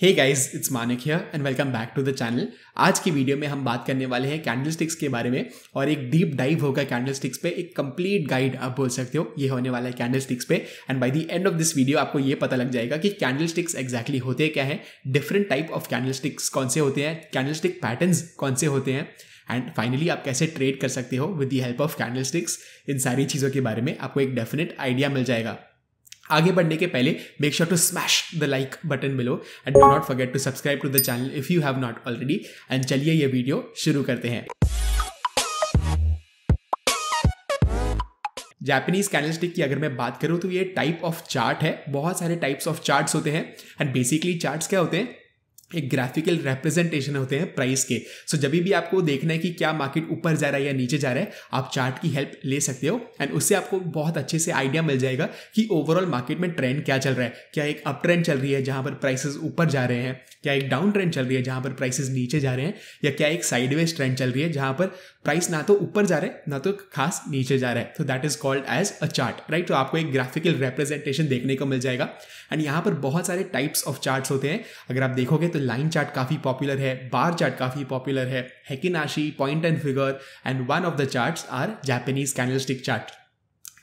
Hey guys, it's Manik here and welcome back to the channel. आज की video में हम बात करने वाले हैं कैंडलस्टिक्स के बारे में और एक डीप डाइव होगा कैंडलस्टिक्स पे, एक कंप्लीट गाइड आप बोल सकते हो ये होने वाला है कैंडलस्टिक्स पे। And by the end of this video आपको ये पता लग जाएगा कि कैंडलस्टिक्स एग्जैक्टली होते क्या है, डिफरेंट टाइप ऑफ कैंडलस्टिक्स कौन से होते हैं, कैंडलस्टिक पैटर्न्स कौन से होते हैं एंड फाइनली आप कैसे ट्रेड कर सकते हो with the help of candlesticks. इन सारी चीज़ों के बारे में आपको एक डेफिनेट आइडिया मिल जाएगा। आगे बढ़ने के पहले make sure to smash the like button below and do not forget to subscribe to the channel if you have not already. And चलिए ये वीडियो शुरू करते हैं। जापानीज कैंडलस्टिक की अगर मैं बात करूं तो ये टाइप ऑफ चार्ट है। बहुत सारे टाइप्स ऑफ चार्ट्स होते हैं एंड बेसिकली चार्ट्स क्या होते हैं, एक ग्राफिकल रिप्रेजेंटेशन होते हैं प्राइस के। सो जब भी आपको देखना है कि क्या मार्केट ऊपर जा रहा है या नीचे जा रहा है, आप चार्ट की हेल्प ले सकते हो एंड उससे आपको बहुत अच्छे से आइडिया मिल जाएगा कि ओवरऑल मार्केट में ट्रेंड क्या चल रहा है। क्या एक अप ट्रेंड चल रही है जहां पर प्राइसेस ऊपर जा रहे हैं, क्या एक डाउन ट्रेंड चल रही है जहां पर प्राइसेस नीचे जा रहे हैं, या क्या एक साइडवेज ट्रेंड चल रही है जहां पर प्राइस ना तो ऊपर जा रहा है ना तो खास नीचे जा रहा है। तो that is called as a chart, right. तो आपको एक ग्राफिकल रिप्रेजेंटेशन देखने को मिल जाएगा एंड यहाँ पर बहुत सारे टाइप्स ऑफ चार्ट्स होते हैं। अगर आप देखोगे तो लाइन चार्ट काफ़ी पॉपुलर है, बार चार्ट काफ़ी पॉपुलर है, heikin ashi, point and figure and one of the charts are Japanese candlestick chart.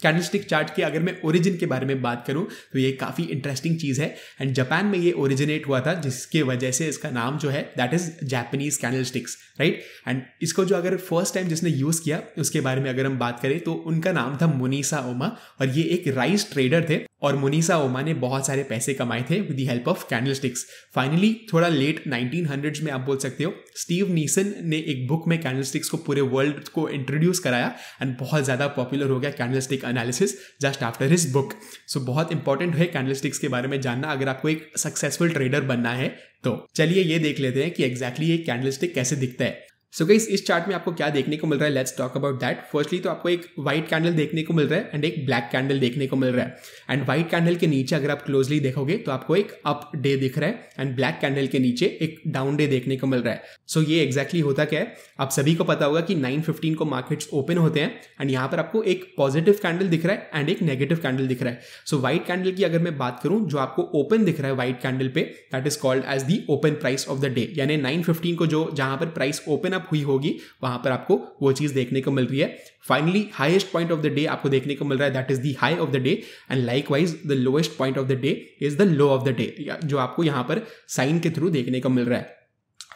Candlestick chart के अगर मैं ओरिजिन के बारे में बात करूं तो ये काफ़ी इंटरेस्टिंग चीज़ है एंड जापान में ये ओरिजिनेट हुआ था, जिसके वजह से इसका नाम जो है that is Japanese candlesticks, right. And इसको जो अगर फर्स्ट टाइम जिसने यूज़ किया उसके बारे में अगर हम बात करें तो उनका नाम था मुनीसा ओमा और ये एक राइस ट्रेडर थे और मुनीसा ओमा ने बहुत सारे पैसे कमाए थे with the help of candlesticks. Finally थोड़ा लेट 1900s में आप बोल सकते हो, स्टीव नीसन ने एक बुक में कैंडलस्टिक्स को पूरे वर्ल्ड को इंट्रोड्यूस कराया एंड बहुत ज़्यादा पॉपुलर हो गया candlestick analysis just after his book. So बहुत इंपॉर्टेंट है कैंडलस्टिक्स के बारे में जानना अगर आपको एक सक्सेसफुल ट्रेडर बनना है। तो चलिए ये देख लेते हैं कि एग्जैक्टली ये कैंडलस्टिक कैसे दिखता है। सो गाइस, इस चार्ट में आपको क्या देखने को मिल रहा है, let's talk about that. Firstly तो आपको एक व्हाइट कैंडल देखने को मिल रहा है एंड एक ब्लैक कैंडल देखने को मिल रहा है एंड व्हाइट कैंडल के नीचे अगर आप क्लोजली देखोगे तो आपको एक अप डे दिख रहा है एंड ब्लैक कैंडल के नीचे एक डाउन डे देखने को मिल रहा है। सो ये एग्जैक्टली होता क्या है, आप सभी को पता होगा कि 9:15 को मार्केट्स ओपन होते हैं एंड यहाँ पर आपको एक पॉजिटिव कैंडल दिख रहा है एंड एक नेगेटिव कैंडल दिख रहा है। सो व्हाइट कैंडल की अगर मैं बात करूँ, जो आपको ओपन दिख रहा है व्हाइट कैंडल पे, that is called as the open price of the day, यानी 9:15 को जो जहां पर प्राइस ओपन अप हुई होगी वहां पर आपको वो चीज देखने को मिल रही है। Finally highest point of the day आपको देखने को मिल रहा है, that is the high of the day and likewise the lowest point of the day is the low of the day, जो आपको यहां पर साइन के थ्रू देखने को मिल रहा है।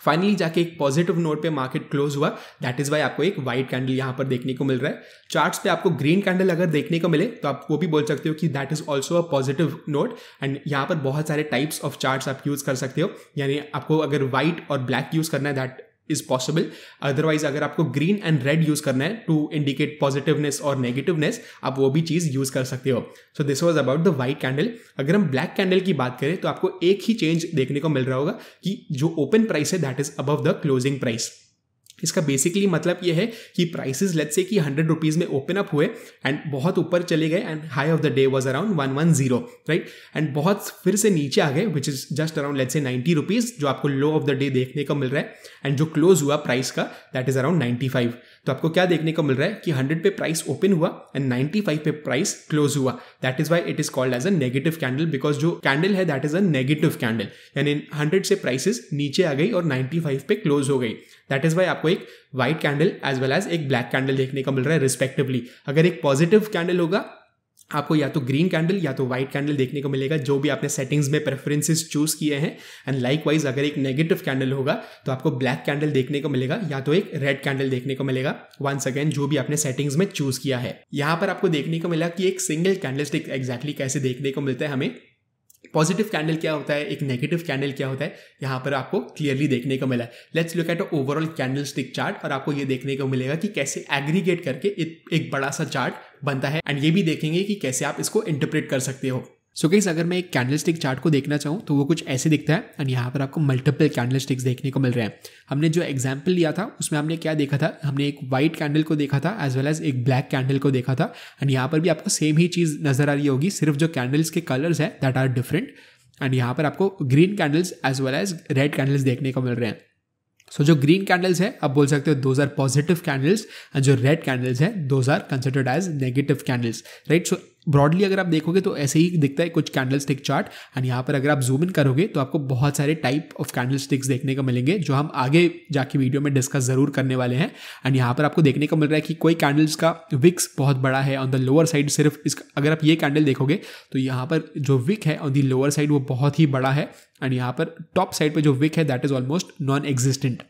फाइनली जाके एक पॉजिटिव नोट पे मार्केट क्लोज हुआ, दैट इज वाई आपको एक व्हाइट कैंडल यहां पर देखने को मिल रहा है। चार्ट्स पे आपको ग्रीन कैंडल अगर देखने को मिले तो आप वो भी बोल सकते हो कि that is also a positive note and यहाँ पर बहुत सारे टाइप्स ऑफ चार्ट्स आप यूज कर सकते हो, यानी आपको अगर व्हाइट और ब्लैक यूज करना है दैट इज पॉसिबल। अदरवाइज अगर आपको ग्रीन एंड रेड यूज करना है टू इंडिकेट पॉजिटिवनेस और नेगेटिवनेस, आप वो भी चीज यूज कर सकते हो। सो this was about the white candle. अगर हम ब्लैक कैंडल की बात करें तो आपको एक ही चेंज देखने को मिल रहा होगा कि जो ओपन प्राइस है that is above the closing price. इसका बेसिकली मतलब ये है कि प्राइसेस लेट्स से कि 100 रुपीज में ओपन अप हुए एंड बहुत ऊपर चले गए and high of the day was around 110, right. And बहुत फिर से नीचे आ गए which is just around let's say 90 rupees, जो आपको लो ऑफ द डे देखने को मिल रहा है एंड जो क्लोज हुआ प्राइस का दैट इज अराउंड 95। तो आपको क्या देखने को मिल रहा है कि 100 पे प्राइस ओपन हुआ एंड 95 पे प्राइस क्लोज हुआ, that is why it is called as a negative candle, because जो कैंडल है that is a negative candle, यानी 100 से प्राइसेस नीचे आ गई और 95 पे क्लोज हो गई। दैट इज वाई आपको एक white candle as well as एक ब्लैक कैंडल देखने को मिल रहा है रिस्पेक्टिवली। अगर एक पॉजिटिव कैंडल होगा आपको या तो ग्रीन कैंडल या तो व्हाइट कैंडल देखने को मिलेगा, जो भी आपने सेटिंग्स में प्रेफरेंसेस चूज किए हैं। एंड लाइकवाइज अगर एक नेगेटिव कैंडल होगा तो आपको ब्लैक कैंडल देखने को मिलेगा या तो एक रेड कैंडल देखने को मिलेगा, वंस अगेन जो भी आपने सेटिंग्स में चूज किया है। यहां पर आपको देखने को मिला कि एक सिंगल कैंडलस्टिक एग्जैक्टली कैसे देखने को मिलता है हमें। पॉजिटिव कैंडल क्या होता है, एक नेगेटिव कैंडल क्या होता है, यहाँ पर आपको क्लियरली देखने को मिला है। Let's look at a overall candlestick chart और आपको ये देखने को मिलेगा कि कैसे एग्रीगेट करके एक बड़ा सा चार्ट बनता है एंड ये भी देखेंगे कि कैसे आप इसको इंटरप्रेट कर सकते हो। सो गाइस, अगर मैं एक कैंडलस्टिक चार्ट को देखना चाहूँ तो वो कुछ ऐसे दिखता है एंड यहाँ पर आपको मल्टीपल कैंडलस्टिक्स देखने को मिल रहे हैं। हमने जो एग्जांपल लिया था उसमें हमने क्या देखा था, हमने एक व्हाइट कैंडल को देखा था एज वेल एज एक ब्लैक कैंडल को देखा था एंड यहाँ पर भी आपको सेम ही चीज़ नजर आ रही होगी, सिर्फ जो कैंडल्स के कलर्स है दैट आर डिफरेंट एंड यहाँ पर आपको green candles as well as red candles देखने को मिल रहे हैं। सो जो ग्रीन कैंडल्स है आप बोल सकते हो those are positive candles and जो रेड कैंडल्स है those are considered as negative candles, right. So broadly अगर आप देखोगे तो ऐसे ही दिखता है कुछ कैंडल स्टिक चार्ट। एंड यहाँ पर अगर आप जूम इन करोगे तो आपको बहुत सारे टाइप ऑफ कैंडल स्टिक्स देखने को मिलेंगे जो हम आगे जाके वीडियो में डिस्कस जरूर करने वाले हैं। एंड यहाँ पर आपको देखने को मिल रहा है कि कोई कैंडल्स का विक्स बहुत बड़ा है ऑन द लोअर साइड। सिर्फ इसका अगर आप ये कैंडल देखोगे तो यहाँ पर जो विक है ऑन द लोअर साइड वो बहुत ही बड़ा है। एंड यहाँ पर टॉप साइड पे जो विक है that is almost non existent.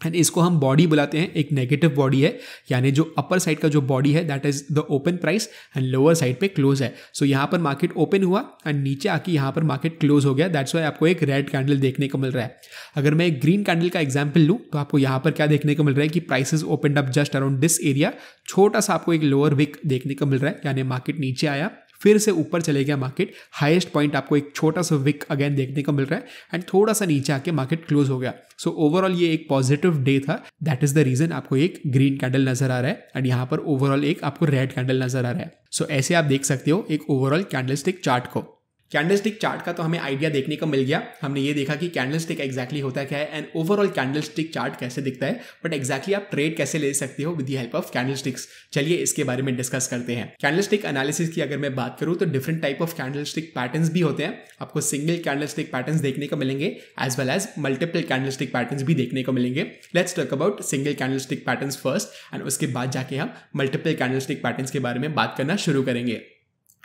And इसको हम बॉडी बुलाते हैं, एक नेगेटिव बॉडी है, यानी जो अपर साइड का जो बॉडी है that is the open price and lower side पे क्लोज है। सो यहाँ पर मार्केट ओपन हुआ एंड नीचे आके यहाँ पर मार्केट क्लोज हो गया, दैट्स वाई आपको एक रेड कैंडल देखने को मिल रहा है। अगर मैं एक ग्रीन कैंडल का एग्जाम्पल लूँ तो आपको यहाँ पर क्या देखने को मिल रहा है कि prices opened up just around this area, छोटा सा आपको एक लोअर विक देखने को मिल रहा है, यानी मार्केट नीचे आया फिर से ऊपर चले गया मार्केट, हाईएस्ट पॉइंट आपको एक छोटा सा विक अगेन देखने को मिल रहा है एंड थोड़ा सा नीचे आके मार्केट क्लोज हो गया। सो ओवरऑल ये एक पॉजिटिव डे था, दैट इज द रीजन आपको एक ग्रीन कैंडल नजर आ रहा है एंड यहाँ पर ओवरऑल एक आपको रेड कैंडल नजर आ रहा है। सो ऐसे आप देख सकते हो एक ओवरऑल कैंडलस्टिक चार्ट को। कैंडलस्टिक चार्ट का तो हमें आइडिया देखने को मिल गया, हमने ये देखा कि कैंडलस्टिक एग्जैक्टली होता क्या है एंड ओवरऑल कैंडलस्टिक चार्ट कैसे दिखता है, बट एग्जैक्टली आप ट्रेड कैसे ले सकते हो with the help of candlesticks. चलिए इसके बारे में डिस्कस करते हैं। कैंडलस्टिक एनालिसिस की अगर मैं बात करूं तो different type of candlestick patterns भी होते हैं। आपको सिंगल कैंडलस्टिक पैटर्न्स देखने को मिलेंगे as well as multiple candlestick patterns भी देखने को मिलेंगे। Let's talk about single candlestick patterns first and उसके बाद जाके हम मल्टीपल कैंडलस्टिक पैटर्न्स के बारे में बात करना शुरू करेंगे।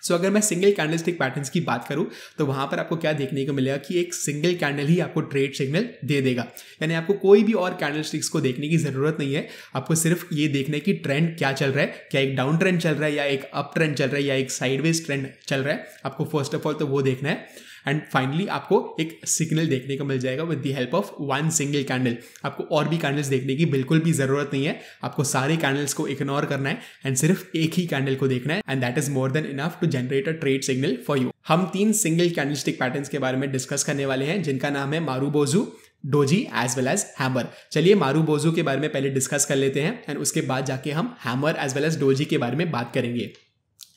सो अगर मैं सिंगल कैंडलस्टिक पैटर्न्स की बात करूं तो वहां पर आपको क्या देखने को मिलेगा कि एक सिंगल कैंडल ही आपको ट्रेड सिग्नल दे देगा, यानी आपको कोई भी और कैंडलस्टिक्स को देखने की जरूरत नहीं है। आपको सिर्फ ये देखने की ट्रेंड क्या चल रहा है, क्या एक डाउन ट्रेंड चल रहा है या एक अप ट्रेंड चल रहा है या एक साइडवेज ट्रेंड चल रहा है, आपको फर्स्ट ऑफ ऑल तो वो देखना है। एंड फाइनली आपको एक सिग्नल देखने को मिल जाएगा with the help of one single candle. आपको और भी कैंडल्स देखने की बिल्कुल भी जरूरत नहीं है, आपको सारे कैंडल्स को इग्नोर करना है एंड सिर्फ एक ही कैंडल को देखना है and that is more than enough to generate a trade signal for you. हम 3 सिंगल कैंडलस्टिक पैटर्न्स के बारे में डिस्कस करने वाले हैं जिनका नाम है marubozu, doji as well as hammer. चलिए मारुबोजू के बारे में पहले डिस्कस कर लेते हैं एंड उसके बाद जाके हम hammer as well as doji के बारे में बात करेंगे।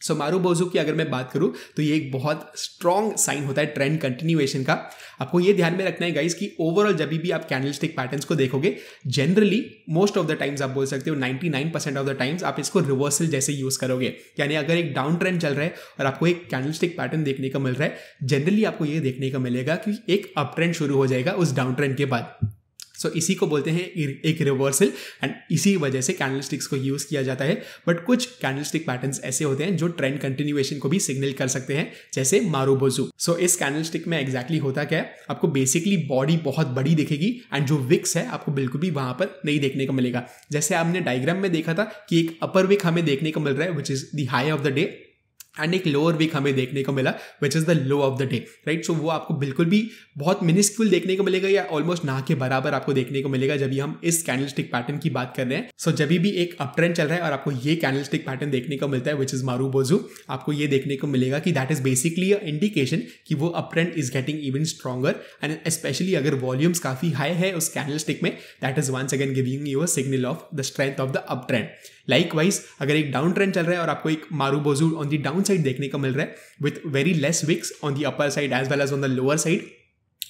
सो मारुबोजू की अगर मैं बात करूं तो ये एक बहुत स्ट्रॉन्ग साइन होता है ट्रेंड कंटिन्यूएशन का। आपको ये ध्यान में रखना है गाइस कि ओवरऑल जब भी आप कैंडलस्टिक पैटर्न्स को देखोगे generally most of the times आप बोल सकते हो 99% ऑफ द टाइम्स आप इसको रिवर्सल जैसे यूज करोगे। यानी अगर एक डाउन ट्रेंड चल रहा है और आपको एक कैंडलस्टिक पैटर्न देखने को मिल रहा है, जनरली आपको ये देखने को मिलेगा कि एक अप ट्रेंड शुरू हो जाएगा उस डाउन ट्रेंड के बाद। सो इसी को बोलते हैं एक रिवर्सल एंड इसी वजह से कैंडलस्टिक्स को यूज किया जाता है। बट कुछ कैंडलस्टिक पैटर्न्स ऐसे होते हैं जो ट्रेंड कंटिन्यूएशन को भी सिग्नल कर सकते हैं, जैसे मारुबोजू। सो इस कैंडलस्टिक में एग्जैक्टली होता क्या है, आपको बेसिकली बॉडी बहुत बड़ी दिखेगी एंड जो विक्स है आपको बिल्कुल भी वहां पर नहीं देखने को मिलेगा। जैसे आपने डायग्राम में देखा था कि एक अपर विक हमें देखने को मिल रहा है which is the high of the day and एक लोअर विक हमें देखने को मिला which is the low of the day, right. So वो आपको बिल्कुल भी बहुत मिनिस्क्यूल देखने को मिलेगा या ऑलमोस्ट ना के बराबर आपको देखने को मिलेगा जब भी हम इस कैंडलस्टिक पैटर्न की बात कर रहे हैं। सो जब भी एक अप ट्रेंड चल रहा है और आपको ये कैंडलस्टिक पैटर्न देखने को मिलता है विच इज मारुबोजू, आपको ये देखने को मिलेगा कि that is basically a indication कि वो up trend is getting even stronger and specially अगर वॉल्यूम्स काफी हाई है उस कैंडलस्टिक में, that is once again giving you a signal of the strength of the up trend. Likewise अगर एक down trend चल रहा है और आपको एक marubozu on the down side देखने को मिल रहा है with very less wicks on the upper side as well as on the lower side,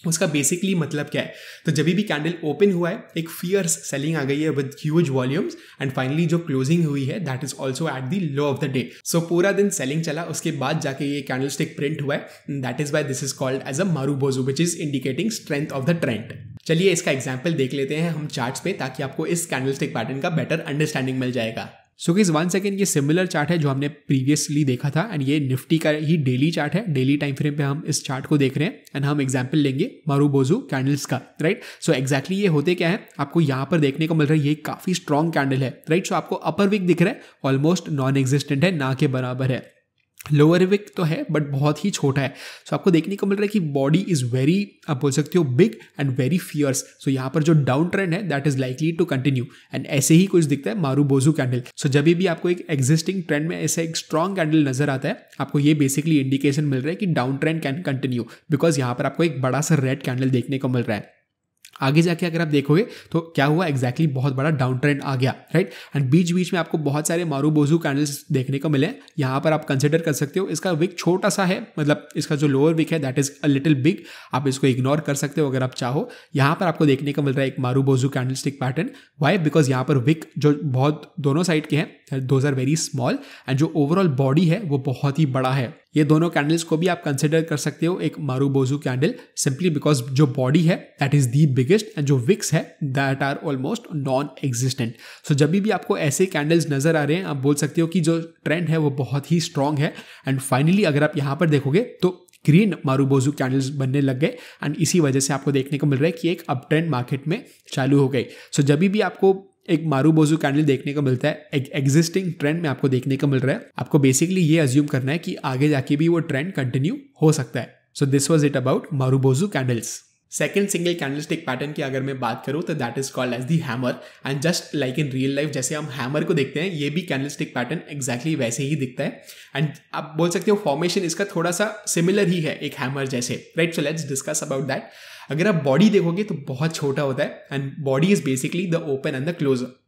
उसका बेसिकली मतलब क्या है, तो जब भी कैंडल ओपन हुआ है एक फियर्स सेलिंग आ गई है with huge volumes and finally जो क्लोजिंग हुई है that is also at the low of the day. So पूरा दिन सेलिंग चला, उसके बाद जाके ये कैंडलस्टिक प्रिंट हुआ है, that is why this is called as a marubozu which is indicating strength of the trend. चलिए इसका एग्जाम्पल देख लेते हैं हम चार्ट्स पे ताकि आपको इस कैंडलस्टिक पैटर्न का बेटर अंडरस्टैंडिंग मिल जाएगा। सो गाइस 1 सेकंड, ये सिमिलर चार्ट है जो हमने प्रीवियसली देखा था एंड ये निफ्टी का ही डेली चार्ट है। डेली टाइम फ्रेम पे हम इस चार्ट को देख रहे हैं एंड हम एग्जांपल लेंगे मारुबोजू कैंडल्स का, राइट। सो एग्जैक्टली ये होते क्या है, आपको यहाँ पर देखने को मिल रहा है ये काफी स्ट्रॉन्ग कैंडल है, राइट। सो आपको अपर विक दिख रहा है ऑलमोस्ट नॉन एग्जिस्टेंट है, ना के बराबर है। लोअर विक तो है बट बहुत ही छोटा है। सो आपको देखने को मिल रहा है कि बॉडी इज वेरी, आप बोल सकते हो big and very fierce. So यहाँ पर जो डाउन ट्रेंड है that is likely to continue and ऐसे ही कुछ दिखता है मारुबोजू कैंडल। सो जब भी आपको एक एग्जिस्टिंग ट्रेंड में ऐसा एक स्ट्रॉन्ग कैंडल नजर आता है, आपको ये बेसिकली इंडिकेशन मिल रहा है कि down trend can continue, because यहाँ पर आपको एक बड़ा सा रेड कैंडल देखने को मिल रहा है। आगे जाके अगर आप देखोगे तो क्या हुआ, एग्जैक्टली बहुत बड़ा डाउन ट्रेंड आ गया, राइट। एंड बीच बीच में आपको बहुत सारे मारुबोजू कैंडल्स देखने को मिले। यहाँ पर आप कंसिडर कर सकते हो इसका विक छोटा सा है, मतलब इसका जो लोअर विक है that is a little big, आप इसको इग्नोर कर सकते हो अगर आप चाहो। यहाँ पर आपको देखने को मिल रहा है एक marubozu candlestick pattern. Why? Because यहाँ पर विक जो बहुत दोनों साइड के हैं those are very small, and जो ओवरऑल बॉडी है वो बहुत ही बड़ा है। ये दोनों कैंडल्स को भी आप कंसिडर कर सकते हो एक मारुबोजू कैंडल, सिंपली बिकॉज जो बॉडी है that is the biggest and जो विक्स है that are almost non existent. So जब भी आपको ऐसे कैंडल्स नजर आ रहे हैं, आप बोल सकते हो कि जो ट्रेंड है वो बहुत ही स्ट्रांग है। एंड फाइनली अगर आप यहाँ पर देखोगे तो ग्रीन मारुबोजू कैंडल्स बनने लग गए, एंड इसी वजह से आपको देखने को मिल रहा है कि एक अप ट्रेंड मार्केट में चालू हो गई। सो जब भी आपको एक मारुबोजू कैंडल देखने को मिलता है, एक एग्जिस्टिंग ट्रेंड में आपको देखने को मिल रहा है, आपको बेसिकली ये अज्यूम करना है कि आगे जाके भी वो ट्रेंड कंटिन्यू हो सकता है। So this was it about marubozu candles. Second single candlestick pattern की अगर मैं बात करूं तो that is called as the hammer, and just like in real life जैसे हम हैमर को देखते हैं, ये भी कैंडलस्टिक पैटर्न एग्जैक्टली वैसे ही दिखता है। एंड आप बोल सकते हो फॉर्मेशन इसका थोड़ा सा सिमिलर ही है एक हैमर जैसे, right. So let's discuss about that. अगर आप बॉडी देखोगे तो बहुत छोटा होता है, and body is basically the open and the closer.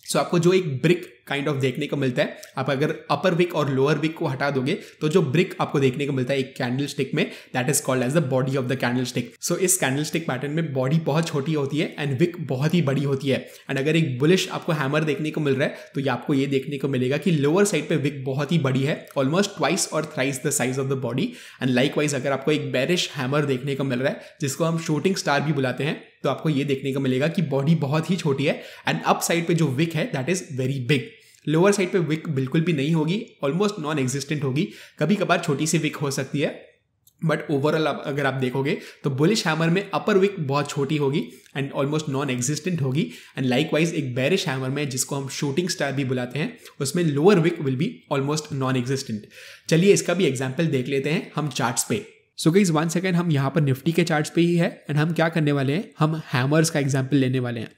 So आपको जो एक ब्रिक काइंड ऑफ देखने को मिलता है, आप अगर अपर विक और लोअर विक को हटा दोगे तो जो ब्रिक आपको देखने को मिलता है एक कैंडल स्टिक में, that is called as the body of the candlestick. So इस कैंडल स्टिक पैटर्न में बॉडी बहुत छोटी होती है एंड विक बहुत ही बड़ी होती है। एंड अगर एक बुलिश आपको हैमर देखने को मिल रहा है तो ये आपको ये देखने को मिलेगा कि लोअर साइड पे विक बहुत ही बड़ी है, ऑलमोस्ट ट्वाइस और thrice the size of the body. And likewise अगर आपको एक बेरिश हैमर देखने को मिल रहा है जिसको हम शूटिंग स्टार भी बुलाते हैं, तो आपको ये देखने को मिलेगा कि बॉडी बहुत ही छोटी है एंड अप साइड पे जो विक है that is very big. Lower side पे विक बिल्कुल भी नहीं होगी, ऑलमोस्ट नॉन एग्जिस्टेंट होगी, कभी कभार छोटी सी विक हो सकती है, बट ओवरऑल अगर आप देखोगे तो बुलिश हैमर में अपर विक बहुत छोटी होगी एंड ऑलमोस्ट नॉन एग्जिस्टेंट होगी। एंड लाइकवाइज एक बेरिश हैमर में जिसको हम शूटिंग स्टार भी बुलाते हैं, उसमें lower wick will be almost non existent. चलिए इसका भी एग्जाम्पल देख लेते हैं हम चार्ट्स पे। सो गाइस 1 सेकेंड, हम यहाँ पर निफ्टी के चार्ट्स पे ही है एंड हम क्या करने वाले हैं, हम हैमर्स का एग्जाम्पल लेने वाले हैं।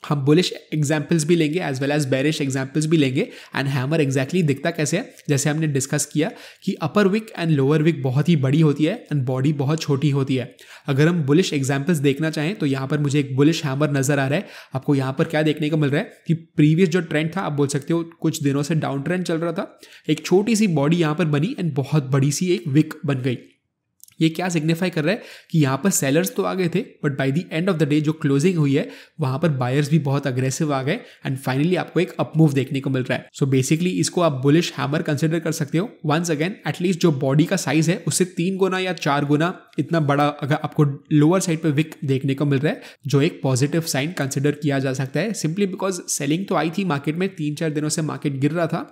हम बुलिश एग्जाम्पल्स भी लेंगे as well as bearish examples भी लेंगे। एंड हैमर एग्जैक्टली दिखता कैसे है, जैसे हमने डिस्कस किया कि अपर विक एंड लोअर विक बहुत ही बड़ी होती है एंड बॉडी बहुत छोटी होती है। अगर हम बुलिश एग्जाम्पल्स देखना चाहें तो यहाँ पर मुझे एक बुलिश हैमर नजर आ रहा है। आपको यहाँ पर क्या देखने को मिल रहा है कि प्रीवियस जो ट्रेंड था, आप बोल सकते हो कुछ दिनों से डाउन ट्रेंड चल रहा था, एक छोटी सी बॉडी यहाँ पर बनी एंड बहुत बड़ी सी एक विक बन गई। ये क्या सिग्निफाई कर रहा है कि यहाँ पर सेलर्स तो आ गए थे, but by the end of the day जो क्लोजिंग हुई है वहां पर बायर्स भी बहुत अग्रेसिव आ गए एंड फाइनली आपको एक अप मूव देखने को मिल रहा है। सो बेसिकली इसको आप बुलिश हैमर कंसिडर कर सकते हो। वंस अगेन एटलीस्ट जो बॉडी का साइज है उससे 3 गुना या 4 गुना इतना बड़ा अगर आपको लोअर साइड पे विक देखने को मिल रहा है, जो एक पॉजिटिव साइन कंसिडर किया जा सकता है, सिंपली बिकॉज सेलिंग तो आई थी मार्केट में, 3-4 दिनों से मार्केट गिर रहा था,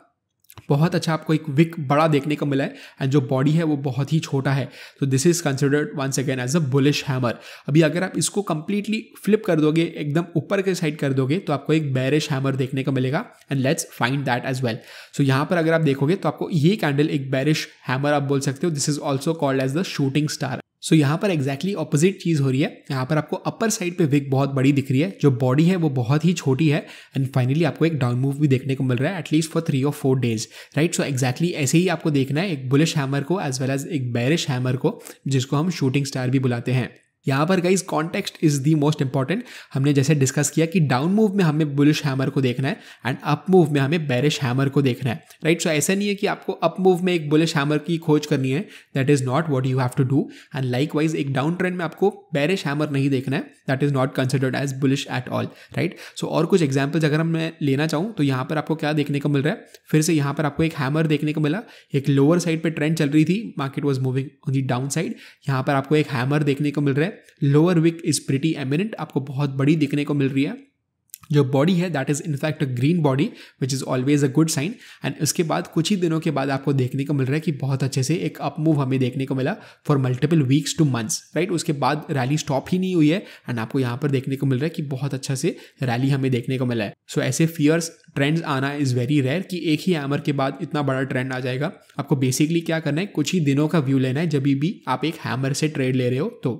बहुत अच्छा आपको एक विक बड़ा देखने को मिला है एंड जो बॉडी है वो बहुत ही छोटा है। तो this is considered once again as a bullish hammer. अभी अगर आप इसको कंप्लीटली फ्लिप कर दोगे, एकदम ऊपर के साइड कर दोगे, तो आपको एक बेरिश हैमर देखने को मिलेगा and let's find that as well. So यहाँ पर अगर आप देखोगे तो आपको ये कैंडल एक बेरिश हैमर आप बोल सकते हो। This is also called as the shooting star. So यहाँ पर एग्जैक्टली ऑपोजिट चीज हो रही है। यहाँ पर आपको अपर साइड पे विक बहुत बड़ी दिख रही है, जो बॉडी है वो बहुत ही छोटी है एंड फाइनली आपको एक डाउन मूव भी देखने को मिल रहा है at least for 3 or 4 days, right. So exactly ऐसे ही आपको देखना है एक बुलिश हैमर को एज वेल एज एक बेरिश हैमर को, जिसको हम शूटिंग स्टार भी बुलाते हैं। यहाँ पर guys context is the most important. हमने जैसे डिस्कस किया कि डाउन मूव में हमें बुलिश हैमर को देखना है एंड अप मूव में हमें बेरिश हैमर को देखना है, राइट। सो ऐसा नहीं है कि आपको अप मूव में एक बुलिश हैमर की खोज करनी है, that is not what you have to do. And likewise एक डाउन ट्रेंड में आपको बेरिश हैमर नहीं देखना है, that is not considered as bullish at all, right. So और कुछ एग्जाम्पल्स अगर मैं लेना चाहूँ तो यहाँ पर आपको क्या देखने को मिल रहा है, फिर से यहाँ पर आपको एक हैमर देखने को मिला, एक लोअर साइड पर ट्रेंड चल रही थी, market was moving on the down side. यहाँ पर आपको एक हैमर देखने को मिल रहा है, lower wick is pretty eminent, आपको बहुत बड़ी दिखने को मिल रही है। जो बॉडी है that is in fact a green body which is always a good sign. And उसके बाद कुछ ही दिनों के बाद आपको देखने को मिल रहा है कि बहुत अच्छे से एक अप मूव हमें देखने को मिला for multiple weeks two months, right. उसके बाद रैली स्टॉप ही नहीं हुई है एंड आपको यहाँ पर देखने को मिल रहा है कि बहुत अच्छा से रैली हमें देखने को मिला है। सो ऐसे फियर्स ट्रेंड्स आना इज वेरी रेयर कि एक ही हैमर के बाद इतना बड़ा ट्रेंड आ जाएगा। आपको बेसिकली क्या करना है, कुछ ही दिनों का व्यू लेना है जब भी आप एक हैमर से ट्रेड ले रहे हो। तो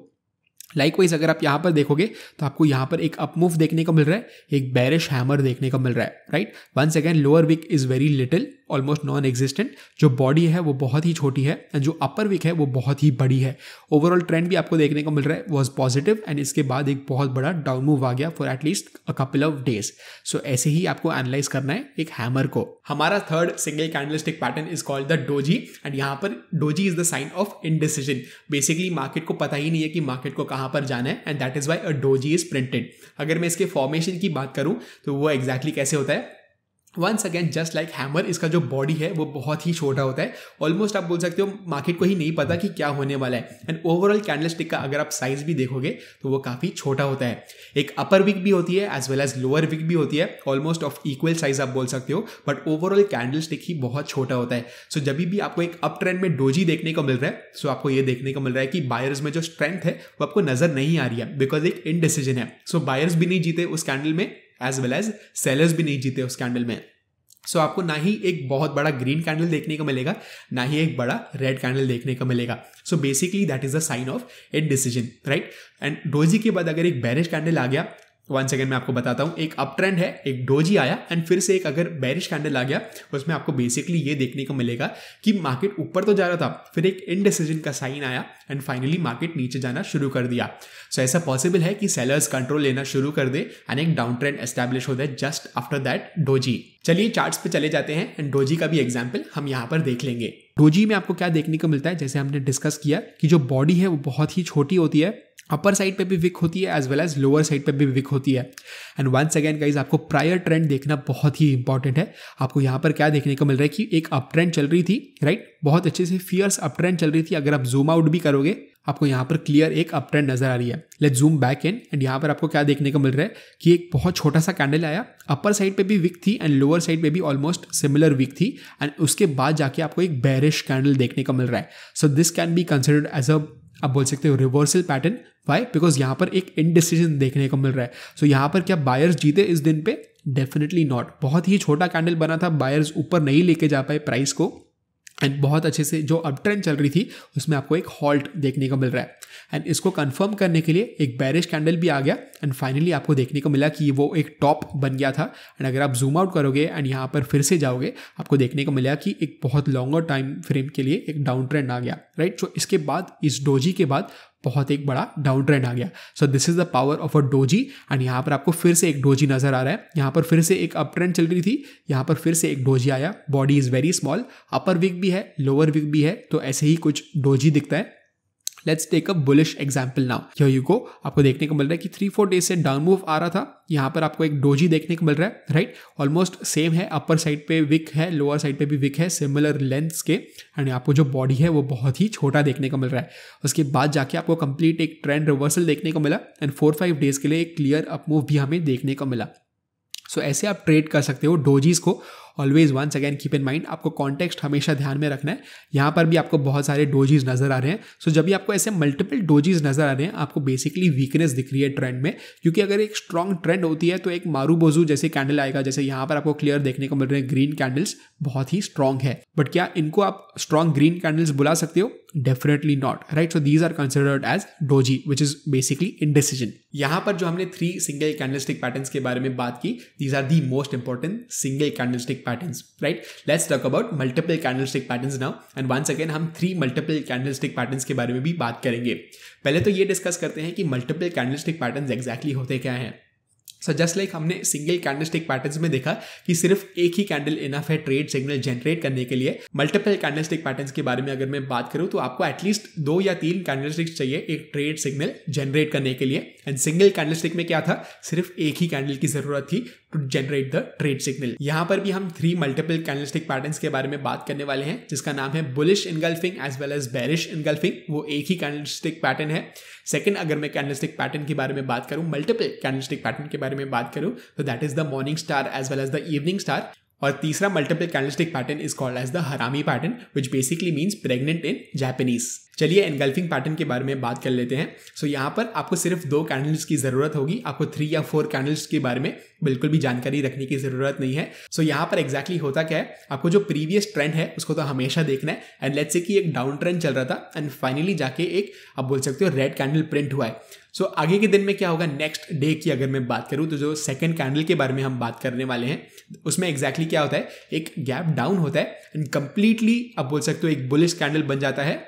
लाइकवाइज अगर आप यहाँ पर देखोगे तो आपको यहाँ पर एक अप मूव देखने को मिल रहा है, एक बेरिश हैमर देखने को मिल रहा है, right. Once again lower wick is very little, almost non existent, जो बॉडी है वो बहुत ही छोटी है एंड जो अपर विक है वो बहुत ही बड़ी है। ओवरऑल ट्रेंड भी आपको देखने को मिल रहा है वॉज पॉजिटिव एंड इसके बाद एक बहुत बड़ा डाउन मूव आ गया for at least a couple of days. So ऐसे ही आपको एनालाइज करना है एक हैमर को। हमारा third single candlestick pattern is called the doji and यहाँ पर doji is the sign of indecision. Basically market को पता ही नहीं है कि मार्केट को कहाँ पर जाना है and that is why a doji is printed. अगर मैं इसके फॉर्मेशन की बात करूं तो वो एग्जैक्टली कैसे होता है, once again just like hammer, इसका जो बॉडी है वो बहुत ही छोटा होता है, ऑलमोस्ट आप बोल सकते हो मार्केट को ही नहीं पता कि क्या होने वाला है। एंड ओवरऑल कैंडलस्टिक का अगर आप साइज भी देखोगे तो वो काफ़ी छोटा होता है। एक अपर विक भी होती है as well as lower wick भी होती है, ऑलमोस्ट ऑफ इक्वल साइज आप बोल सकते हो, बट ओवरऑल कैंडलस्टिक ही बहुत छोटा होता है। सो जब भी आपको एक अप ट्रेंड में डोजी देखने को मिल रहा है, सो आपको ये देखने को मिल रहा है कि बायर्स में जो स्ट्रेंथ है वो आपको नजर नहीं आ रही है, बिकॉज एक इनडिसीजन है। सो बायर्स भी नहीं जीते उस कैंडल में एज वेल एज सेलर्स भी नहीं जीते उस कैंडल में। सो आपको ना ही एक बहुत बड़ा ग्रीन कैंडल देखने को मिलेगा, ना ही एक बड़ा रेड कैंडल देखने को मिलेगा। So basically that is the sign of indecision, right. And doji के बाद अगर एक बेरिश कैंडल आ गया, वन सेकेंड मैं आपको बताता हूँ, एक अप ट्रेंड है, एक डोजी आया एंड फिर से एक अगर बेरिश कैंडल आ गया, उसमें आपको बेसिकली ये देखने को मिलेगा कि मार्केट ऊपर तो जा रहा था, फिर एक इनडिसीजन का साइन आया एंड फाइनली मार्केट नीचे जाना शुरू कर दिया। सो ऐसा पॉसिबल है कि सेलर्स कंट्रोल लेना शुरू कर दे एंड एक डाउन ट्रेंड एस्टैब्लिश हो जाए जस्ट आफ्टर दैट डोजी। चलिए चार्ट्स पे चले जाते हैं एंड डोजी का भी एग्जांपल हम यहाँ पर देख लेंगे। डोजी में आपको क्या देखने को मिलता है, जैसे हमने डिस्कस किया कि जो बॉडी है वो बहुत ही छोटी होती है, अपर साइड पे भी विक होती है as well as lower side पे भी विक होती है। एंड वंस अगेन गाइज आपको प्रायर ट्रेंड देखना बहुत ही इंपॉर्टेंट है। आपको यहाँ पर क्या देखने को मिल रहा है कि एक अप ट्रेंड चल रही थी, राइट, बहुत अच्छे से फियर्स अप ट्रेंड चल रही थी। अगर आप जूम आउट भी करोगे आपको यहाँ पर क्लियर एक अप ट्रेंड नजर आ रही है। Let's zoom back in and यहाँ पर आपको क्या देखने को मिल रहा है कि एक बहुत छोटा सा कैंडल आया, अपर साइड पे भी विक थी एंड लोअर साइड पे भी ऑलमोस्ट सिमिलर विक थी एंड उसके बाद जाके आपको एक बेरिश कैंडल देखने को मिल रहा है। So this can be considered as a, आप बोल सकते हो, रिवर्सल पैटर्न। वाई? बिकॉज यहाँ पर एक इनडिसीजन देखने को मिल रहा है। सो यहाँ पर क्या बायर्स जीते इस दिन पे? Definitely not. बहुत ही छोटा कैंडल बना था, बायर्स ऊपर नहीं लेके जा पाए प्राइस को एंड बहुत अच्छे से जो अप ट्रेंड चल रही थी उसमें आपको एक हॉल्ट देखने को मिल रहा है। एंड इसको कंफर्म करने के लिए एक बेरिश कैंडल भी आ गया एंड फाइनली आपको देखने को मिला कि वो एक टॉप बन गया था। एंड अगर आप जूम आउट करोगे एंड यहाँ पर फिर से जाओगे आपको देखने को मिला कि एक बहुत लॉन्गर टाइम फ्रेम के लिए एक डाउन ट्रेंड आ गया, राइट। सो इसके बाद, इस डोजी के बाद बहुत एक बड़ा डाउन ट्रेंड आ गया। सो this is the power of a doji. And यहाँ पर आपको फिर से एक डोजी नजर आ रहा है, यहाँ पर फिर से एक अप ट्रेंड चल रही थी, यहाँ पर फिर से एक डोजी आया, body is very small, upper wick भी है, लोअर विक भी है, तो ऐसे ही कुछ डोजी दिखता है। Let's take a bullish example now. Here you go. आपको देखने को मिल रहा है कि 3-4 डेज से डाउन मूव आ रहा था, यहाँ पर आपको एक डोजी देखने को मिल रहा है, राइट। ऑलमोस्ट सेम है, अपर साइड पे विक है, लोअर साइड पे भी विक है, सिमिलर लेंथ्स के। एंड आपको जो बॉडी है वो बहुत ही छोटा देखने को मिल रहा है। उसके बाद जाके आपको कंप्लीट एक ट्रेंड रिवर्सल देखने को मिला एंड 4-5 डेज के लिए एक क्लियर अप मूव भी हमें देखने को मिला। सो ऐसे आप ट्रेड कर सकते हो डोजीज को। Always once again keep in mind, आपको कॉन्टेक्स्ट हमेशा ध्यान में रखना है। यहाँ पर भी आपको बहुत सारे डोजीज नजर आ रहे हैं। सो जब भी आपको ऐसे मल्टीपल डोजीज नजर आ रहे हैं, आपको बेसिकली वीकनेस दिख रही है ट्रेंड में, क्योंकि अगर एक स्ट्रॉन्ग ट्रेंड होती है तो एक मारूबोजू जैसे कैंडल आएगा, जैसे यहाँ पर आपको क्लियर देखने को मिल रहे हैं ग्रीन कैंडल्स बहुत ही स्ट्रॉन्ग है। बट क्या इनको आप स्ट्रॉन्ग ग्रीन कैंडल्स बुला सकते हो? Definitely not, right. So these are considered as doji which is basically indecision. यहाँ पर जो हमने 3 सिंगल कैंडलस्टिक पैटर्न्स के बारे में बात की, these are the most important single candlestick patterns, right. Let's talk about multiple candlestick patterns now and once again हम 3 multiple candlestick patterns के बारे में भी बात करेंगे। पहले तो ये डिस्कस करते हैं कि multiple candlestick patterns exactly होते क्या हैं। सो जस्ट लाइक हमने सिंगल कैंडलस्टिक पैटर्न्स में देखा कि सिर्फ एक ही कैंडल इनफ है ट्रेड सिग्नल जनरेट करने के लिए, मल्टीपल कैंडलस्टिक पैटर्न्स के बारे में अगर मैं बात करूं तो आपको एटलीस्ट 2 या 3 कैंडलस्टिक्स चाहिए एक ट्रेड सिग्नल जनरेट करने के लिए। एंड सिंगल कैंडलस्टिक में क्या था, सिर्फ एक ही कैंडल की जरूरत थी to generate the trade signal. यहाँ पर भी हम 3 मल्टीपल कैंडलस्टिक पैटर्न्स के बारे में बात करने वाले हैं, जिसका नाम है bullish engulfing as well as bearish engulfing. वो एक ही कैंडलस्टिक पैटर्न है। सेकंड, अगर मैं कैंडलस्टिक पैटर्न के बारे में बात करूं, मल्टीपल कैंडलस्टिक पैटर्न के बारे में बात करूं, तो that is the morning star as well as the evening star. और तीसरा multiple candlestick pattern is called as the harami pattern which basically means pregnant in Japanese. चलिए एनगल्फिंग पैटर्न के बारे में बात कर लेते हैं। सो यहाँ पर आपको सिर्फ 2 कैंडल्स की जरूरत होगी, आपको 3 या 4 कैंडल्स के बारे में बिल्कुल भी जानकारी रखने की जरूरत नहीं है। सो यहाँ पर एग्जैक्टली होता क्या है, आपको जो प्रीवियस ट्रेंड है उसको तो हमेशा देखना है। एंड लेट्स से कि एक डाउन ट्रेंड चल रहा था एंड फाइनली जाके एक, आप बोल सकते हो, रेड कैंडल प्रिंट हुआ है। सो आगे के दिन में क्या होगा, नेक्स्ट डे की अगर मैं बात करूं तो जो सेकंड कैंडल के बारे में हम बात करने वाले हैं, उसमें एग्जैक्टली क्या होता है, एक गैप डाउन होता है एंड कंप्लीटली आप बोल सकते हो एक बुलिश कैंडल बन जाता है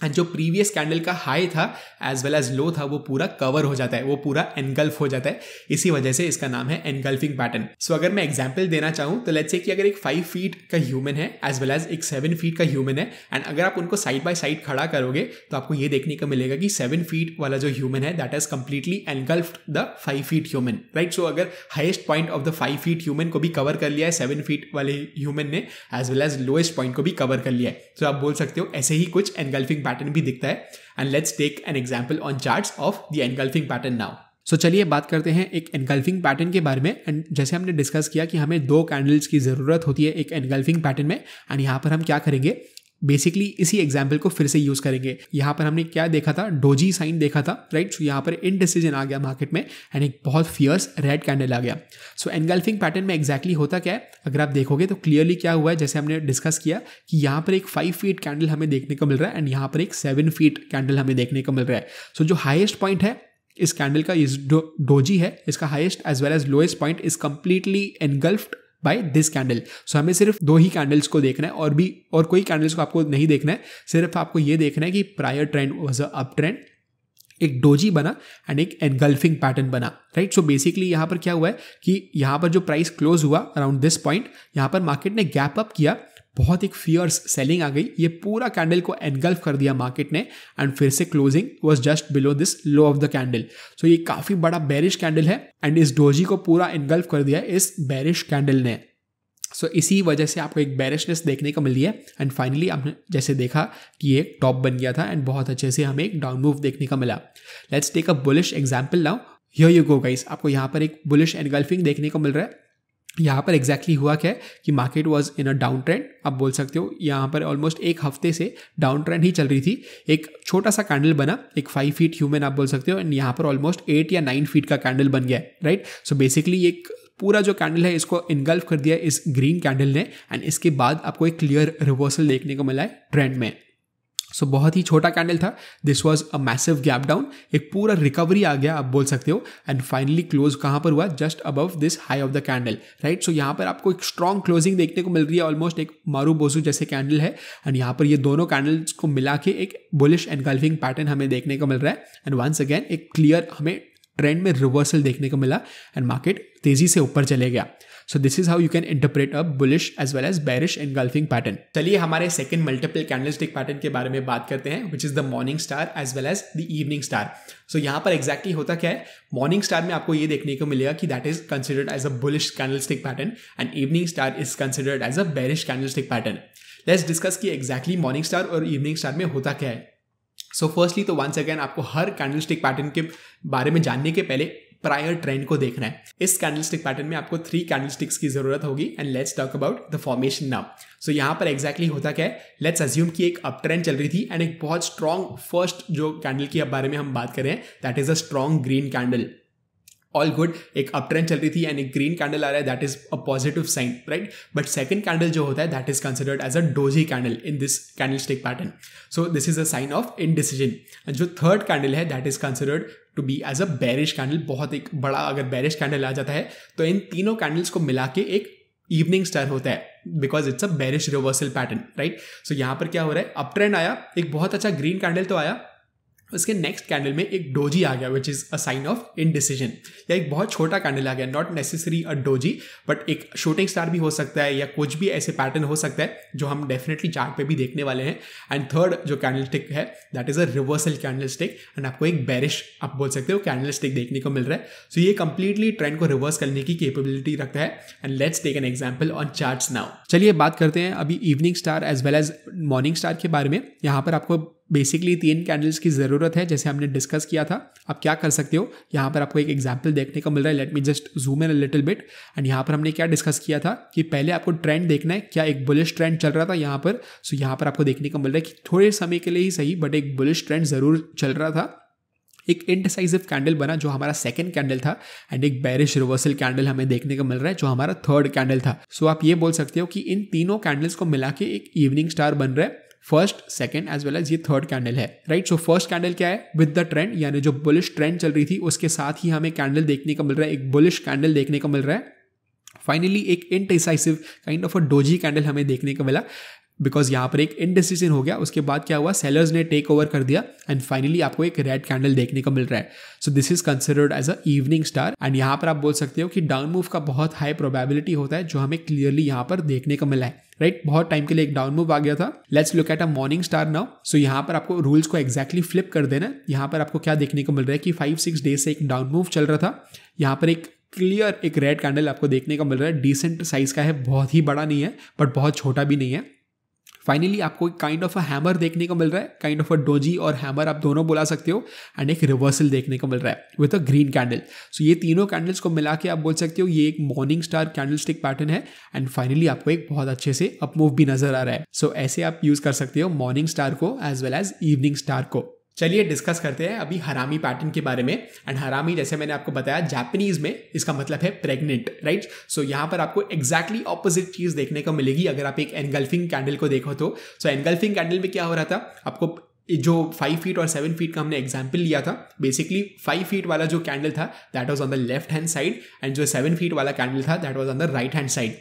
एंड जो प्रीवियस कैंडल का हाई था एज वेल एज लो था वो पूरा कवर हो जाता है, वो पूरा एनगल्फ हो जाता है। इसी वजह से इसका नाम है एनगल्फिंग पैटर्न। सो अगर मैं एग्जांपल देना चाहूँ तो लेट्स से कि अगर एक 5 फीट का ह्यूमन है एज वेल एज एक 7 फीट का ह्यूमन है, एंड अगर आप उनको साइड बाय साइड खड़ा करोगे तो आपको ये देखने को मिलेगा कि 7 फीट वाला जो ह्यूमन है that is completely engulfed the 5 feet human, right. So अगर highest point of the 5 feet human को भी कवर कर लिया है 7 फीट वाले ह्यूमन ने, as well as lowest point को भी कवर कर लिया है। तो आप बोल सकते हो ऐसे ही कुछ एनगल्फिंग पैटर्न भी दिखता है। And let's take an example on charts of the engulfing pattern now. So चलिए बात करते हैं एक एनगल्फिंग पैटर्न के बारे में। एंड जैसे हमने डिस्कस किया कि हमें 2 कैंडल्स की ज़रूरत होती है एक एनगल्फिंग पैटर्न में, एंड यहाँ पर हम क्या करेंगे, बेसिकली इसी एग्जाम्पल को फिर से यूज करेंगे। यहाँ पर हमने क्या देखा था, डोजी साइन देखा था, राइट। सो यहाँ पर इनडिसीजन आ गया मार्केट में एंड एक बहुत फियर्स रेड कैंडल आ गया। सो एनगल्फिंग पैटर्न में एग्जैक्टली होता क्या है, अगर आप देखोगे तो क्लियरली क्या हुआ है, जैसे हमने डिस्कस किया कि यहाँ पर एक 5 फीट कैंडल हमें देखने को मिल रहा है एंड यहाँ पर एक 7 फीट कैंडल हमें देखने को मिल रहा है। सो जो हाइएस्ट पॉइंट है इस कैंडल का, इस डोजी है, इसका highest as well as lowest point is completely engulfed by this candle. So हमें सिर्फ 2 ही कैंडल्स को देखना है और कोई कैंडल्स को आपको नहीं देखना है, सिर्फ आपको ये देखना है कि prior trend was a up trend, एक डोजी बना एंड एक एनगल्फिंग पैटर्न बना, राइट। सो बेसिकली यहाँ पर क्या हुआ है कि यहाँ पर जो प्राइस क्लोज हुआ अराउंड दिस पॉइंट, यहाँ पर मार्केट ने गैप अप किया, बहुत एक फियर्स सेलिंग आ गई, ये पूरा कैंडल को एनगल्फ कर दिया मार्केट ने, एंड फिर से closing was just below this low of the candle. So ये काफी बड़ा बेरिश कैंडल है एंड इस डोजी को पूरा एनगल्फ कर दिया इस बेरिश कैंडल ने। सो इसी वजह से आपको एक बेरिशनेस देखने को मिली है एंड फाइनली आपने जैसे देखा कि ये एक टॉप बन गया था एंड बहुत अच्छे से हमें एक डाउन मूव देखने को मिला। Let's take a bullish example now. Here you go guys, आपको यहाँ पर एक बुलिश एनगल्फिंग देखने को मिल रहा है। यहाँ पर एग्जैक्टली हुआ क्या है कि market was in a down trend, आप बोल सकते हो यहाँ पर ऑलमोस्ट एक हफ्ते से डाउन ट्रेंड ही चल रही थी। एक छोटा सा कैंडल बना, एक 5 फीट ह्यूमन आप बोल सकते हो, एंड यहाँ पर ऑलमोस्ट 8 या 9 फीट का कैंडल बन गया है, राइट। सो बेसिकली एक पूरा जो कैंडल है इसको इनगल्फ कर दिया इस ग्रीन कैंडल ने, एंड इसके बाद आपको एक क्लियर रिवर्सल देखने को मिला है ट्रेंड में। सो बहुत ही छोटा कैंडल था, this was a massive gap down, एक पूरा रिकवरी आ गया आप बोल सकते हो, एंड फाइनली क्लोज कहाँ पर हुआ, just above this high of the candle, right. So यहाँ पर आपको एक स्ट्रॉन्ग क्लोजिंग देखने को मिल रही है, ऑलमोस्ट एक मारू बोसू जैसे कैंडल है, एंड यहाँ पर ये दोनों कैंडल्स को मिला के एक बुलिश एनगल्फिंग पैटर्न हमें देखने को मिल रहा है, एंड वंस अगेन एक क्लियर हमें ट्रेंड में रिवर्सल देखने को मिला एंड मार्केट तेजी से ऊपर चले गया। So this is how you can interpret a bullish as well as bearish engulfing pattern. चलिए हमारे second multiple candlestick pattern के बारे में बात करते हैं, which is the morning star as well as the evening star. So यहाँ पर exactly होता क्या है, morning star में आपको ये देखने को मिलेगा कि that is considered as a bullish candlestick pattern and evening star is considered as a bearish candlestick pattern. Let's discuss कि exactly morning star और evening star में होता क्या है। सो फर्स्टली तो वंस अगेन आपको हर कैंडलस्टिक पैटर्न के बारे में जानने के पहले प्रायर ट्रेंड को देखना है। इस कैंडलस्टिक पैटर्न में आपको 3 कैंडलस्टिक्स की जरूरत होगी and let's talk about the formation now. So यहाँ पर एग्जैक्टली होता क्या है, लेट्स अज्यूम कि एक अप ट्रेंड चल रही थी एंड एक बहुत स्ट्रॉन्ग फर्स्ट जो कैंडल के बारे में हम बात कर रहे हैं that is a strong green candle. All good, एक अप ट्रेंड चल रही थी एंड एक ग्रीन कैंडल आ रहा है, that is a positive sign, right. But second candle जो होता है that is considered as a doji candle in this candlestick pattern, so this is a sign of indecision. जो थर्ड कैंडल है that is considered to be as a bearish candle, बहुत एक बड़ा अगर bearish candle आ जाता है तो इन तीनों कैंडल्स को मिला के एक इवनिंग स्टार होता है because it's a bearish reversal pattern, right. So यहाँ पर क्या हो रहा है, अप ट्रेंड आया, एक बहुत अच्छा ग्रीन कैंडल तो आया, उसके नेक्स्ट कैंडल में एक डोजी आ गया which is a sign of indecision, या एक बहुत छोटा कैंडल आ गया, not necessary a doji but एक शूटिंग स्टार भी हो सकता है या कुछ भी ऐसे पैटर्न हो सकता है जो हम डेफिनेटली चार्ट पे भी देखने वाले हैं। एंड थर्ड जो कैंडल स्टिक है that is a reversal candle stick and आपको एक बेरिश आप बोल सकते हो कैंडल स्टिक देखने को मिल रहा है। सो ये कंप्लीटली ट्रेंड को रिवर्स करने की कैपेबिलिटी रखता है and let's take an example on charts now. चलिए बात करते हैं अभी evening star as well as morning star के बारे में। यहाँ पर आपको बेसिकली 3 कैंडल्स की ज़रूरत है जैसे हमने डिस्कस किया था। आप क्या कर सकते हो, यहाँ पर आपको एक एग्जांपल देखने को मिल रहा है, let me just zoom in a little bit. And यहाँ पर हमने क्या डिस्कस किया था कि पहले आपको ट्रेंड देखना है, क्या एक बुलिश ट्रेंड चल रहा था यहाँ पर। सो यहाँ पर आपको देखने को मिल रहा है कि थोड़े समय के लिए ही सही बट एक बुलिश ट्रेंड ज़रूर चल रहा था। एक इनडिसाइसिव कैंडल बना जो हमारा सेकंड कैंडल था एंड एक बेरिश रिवर्सल कैंडल हमें देखने को मिल रहा है जो हमारा थर्ड कैंडल था। सो आप ये बोल सकते हो कि इन तीनों कैंडल्स को मिला के एक इवनिंग स्टार बन रहा है, first second as well as ये थर्ड कैंडल है, राइट। सो फर्स्ट कैंडल क्या है, विद द ट्रेंड यानी जो बुलिश ट्रेंड चल रही थी उसके साथ ही हमें कैंडल देखने को मिल रहा है, एक बुलिश कैंडल देखने को मिल रहा है। फाइनली एक indecisive kind of a doji candle हमें देखने को मिला बिकॉज यहाँ पर एक इनडिसीजन हो गया, उसके बाद क्या हुआ, सेलर्स ने टेक ओवर कर दिया एंड फाइनली आपको एक रेड कैंडल देखने को मिल रहा है. So this is considered as a evening star and यहाँ पर आप बोल सकते हो कि डाउन मूव का बहुत हाई प्रोबेबिलिटी होता है जो हमें क्लियरली यहाँ पर देखने को मिला है. राइट, बहुत टाइम के लिए एक डाउन मूव आ गया था. Let's look at a morning star now. So यहाँ पर आपको रूल्स को एक्जैक्टली फ्लिप कर देना. यहाँ पर आपको क्या देखने को मिल रहा है कि 5-6 डेज से एक डाउन मूव चल रहा था. यहाँ पर एक क्लियर एक रेड कैंडल आपको देखने को मिल रहा है. डिसेंट साइज का है, बहुत ही बड़ा नहीं है बट बहुत छोटा भी नहीं है. फाइनली आपको एक काइंड ऑफ अ हैमर देखने को मिल रहा है, काइंड ऑफ अ डोजी और हैमर आप दोनों बुला सकते हो. एंड एक रिवर्सल देखने को मिल रहा है with a green candle. So ये तीनों कैंडल्स को मिला के आप बोल सकते हो ये एक morning star candle stick pattern है. एंड फाइनली आपको एक बहुत अच्छे से अप मूव भी नजर आ रहा है. सो ऐसे आप यूज कर सकते हो मॉर्निंग स्टार को as well as evening star को. चलिए डिस्कस करते हैं अभी हरामी पैटर्न के बारे में. एंड हरामी जैसे मैंने आपको बताया जापानीज में इसका मतलब है प्रेग्नेंट. राइट, सो यहाँ पर आपको एग्जैक्टली ऑपोजिट चीज देखने को मिलेगी अगर आप एक एनगल्फिंग कैंडल को देखो तो. सो एनगल्फिंग कैंडल में क्या हो रहा था, आपको जो 5 फीट और 7 फीट का हमने एग्जाम्पल लिया था, बेसिकली 5 फीट वाला जो कैंडल था that was on the left hand side and जो 7 फीट वाला कैंडल था that was on the right hand side.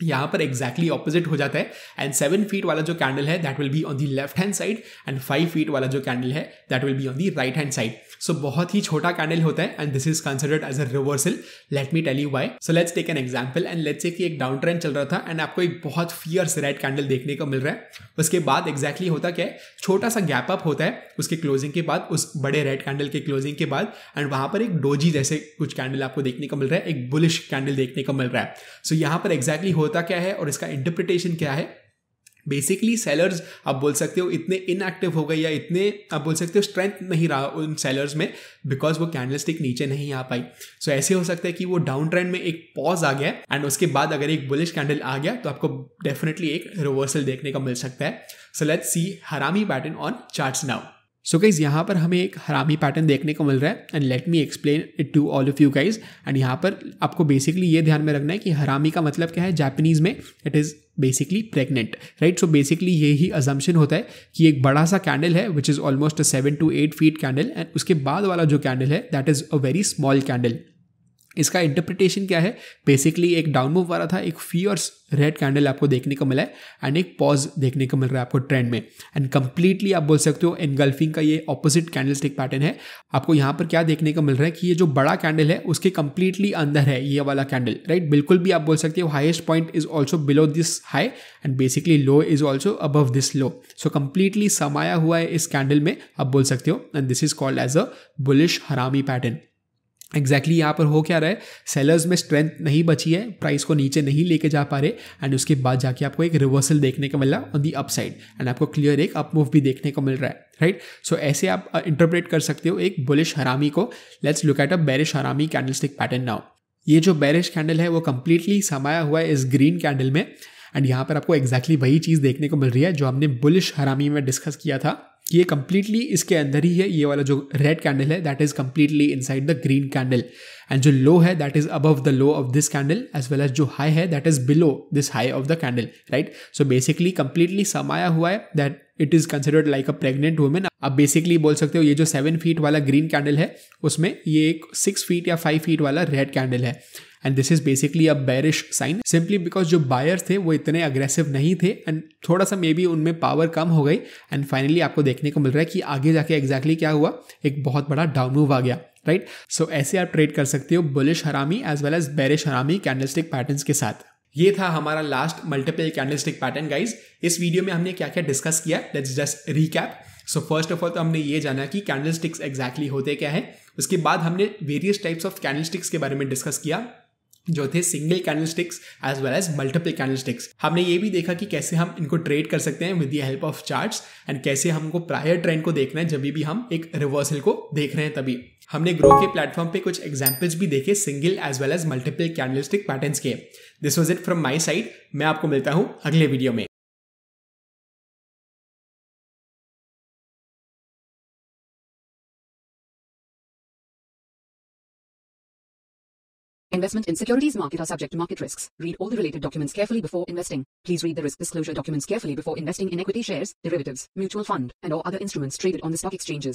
यहाँ पर एग्जैक्टली ऑपोजिट हो जाता है एंड 7 फीट वाला जो कैंडल है that will be on the left hand side and 5 feet वाला जो कैंडल है that will be on the right hand side. So बहुत ही छोटा कैंडल होता है and this is considered as a reversal. Let me tell you why. So let's take an example and let's say कि एक down trend चल रहा था एंड आपको एक बहुत फियर्स रेड कैंडल देखने को मिल रहा है. उसके बाद एग्जैक्टली होता क्या है, छोटा सा गैप अप होता है उसके क्लोजिंग के बाद, उस बड़े रेड कैंडल के क्लोजिंग के बाद एंड वहां पर एक डोजी जैसे कुछ कैंडल आपको देखने को मिल रहा है, एक बुलिश कैंडल देखने को मिल रहा है. सो यहाँ पर एग्जैक्टली होता क्या है और इसका इंटरप्रिटेशन क्या है. बेसिकली सेलर्स आप बोल सकते हो इतने इनएक्टिव हो गए या इतने आप बोल सकते हो स्ट्रेंथ नहीं रहा उन सेलर्स में बिकॉज वो कैंडलस्टिक नीचे नहीं आ पाई. सो ऐसे हो सकता है कि वो डाउन ट्रेंड में एक पॉज आ गया एंड उसके बाद अगर एक बुलिश कैंडल आ गया तो आपको डेफिनेटली एक रिवर्सल देखने को मिल सकता है. सो लेट्स सी हरामी pattern on charts now. So guys यहाँ पर हमें एक हरामी पैटर्न देखने को मिल रहा है and let me explain it to all of you guys. And यहाँ पर आपको बेसिकली ये ध्यान में रखना है कि हरामी का मतलब क्या है जापानीज में, it is basically pregnant. Right, so basically यही अजम्पशन होता है कि एक बड़ा सा कैंडल है which is almost 7 to 8 feet candle and उसके बाद वाला जो कैंडल है that is a very small candle. इसका इंटरप्रिटेशन क्या है, बेसिकली एक डाउन मूव वाला था, एक फियर्स रेड कैंडल आपको देखने को मिला है एंड एक पॉज देखने को मिल रहा है आपको ट्रेंड में एंड कंप्लीटली आप बोल सकते हो एनगल्फिंग का ये ऑपोजिट कैंडल स्टिक पैटर्न है. आपको यहाँ पर क्या देखने को मिल रहा है कि ये जो बड़ा कैंडल है उसके कंप्लीटली अंदर है ये वाला कैंडल. राइट, बिल्कुल भी आप बोल सकते हो highest point is also below this high and basically low is also above this low. So completely समाया हुआ है इस कैंडल में आप बोल सकते हो and this is called as a bullish harami pattern. Exactly यहाँ पर हो क्या रहा है, सेलर्स में स्ट्रेंथ नहीं बची है, प्राइस को नीचे नहीं लेके जा पा रहे एंड उसके बाद जाके आपको एक रिवर्सल देखने को मिला ऑन दी अपसाइड एंड आपको क्लियर एक अप मूव भी देखने को मिल रहा है. राइट, सो ऐसे आप इंटरप्रेट कर सकते हो एक बुलिश हरामी को. Let's look at a bearish harami candlestick pattern now. ये जो बेरिश कैंडल है वो कंप्लीटली समाया हुआ है इस ग्रीन कैंडल में एंड यहाँ पर आपको एग्जैक्टली वही चीज़ देखने को मिल रही है जो हमने बुलिश हरामी में डिस्कस किया था. ये कंप्लीटली इसके अंदर ही है, ये वाला जो रेड कैंडल है that is completely inside the green candle and जो लो है that is above the low of this candle as well as जो हाई है that is below this high of the candle. Right, so basically completely समाया हुआ है that it is considered like a pregnant women. आप basically बोल सकते हो ये जो 7 फीट वाला ग्रीन कैंडल है उसमें ये एक 6 फीट या 5 फीट वाला रेड कैंडल है and this is basically a bearish sign simply because जो बायर्स थे वो इतने अग्रेसिव नहीं थे एंड थोड़ा सा मे बी उनमें पावर कम हो गई एंड फाइनली आपको देखने को मिल रहा है कि आगे जाके एग्जैक्टली क्या हुआ, एक बहुत बड़ा डाउन मूव आ गया. राइट, सो ऐसे आप ट्रेड कर सकते हो bullish harami as well as bearish harami candlestick patterns के साथ. ये था हमारा last multiple candlestick pattern guys. इस वीडियो में हमने क्या क्या डिस्कस किया, let's just recap. So first of all तो हमने ये जाना कि कैंडलस्टिक्स एग्जैक्टली होते क्या है. उसके बाद हमने वेरियस टाइप्स ऑफ कैंडलस्टिक्स के बारे में डिस्कस किया जो थे single candlesticks as well as multiple candlesticks. हमने ये भी देखा कि कैसे हम इनको ट्रेड कर सकते हैं with the help of charts and कैसे हमको प्रायर ट्रेंड को देखना है जब भी हम एक रिवर्सल को देख रहे हैं तभी. हमने ग्रो के प्लेटफॉर्म पे कुछ एग्जांपल्स भी देखे single as well as multiple candlestick patterns के. This was it from my side. मैं आपको मिलता हूं अगले वीडियो में. Investment in securities market are subject to market risks. Read all the related documents carefully before investing. Please read the risk disclosure documents carefully before investing in equity shares, derivatives, mutual fund, and or other instruments traded on the stock exchanges.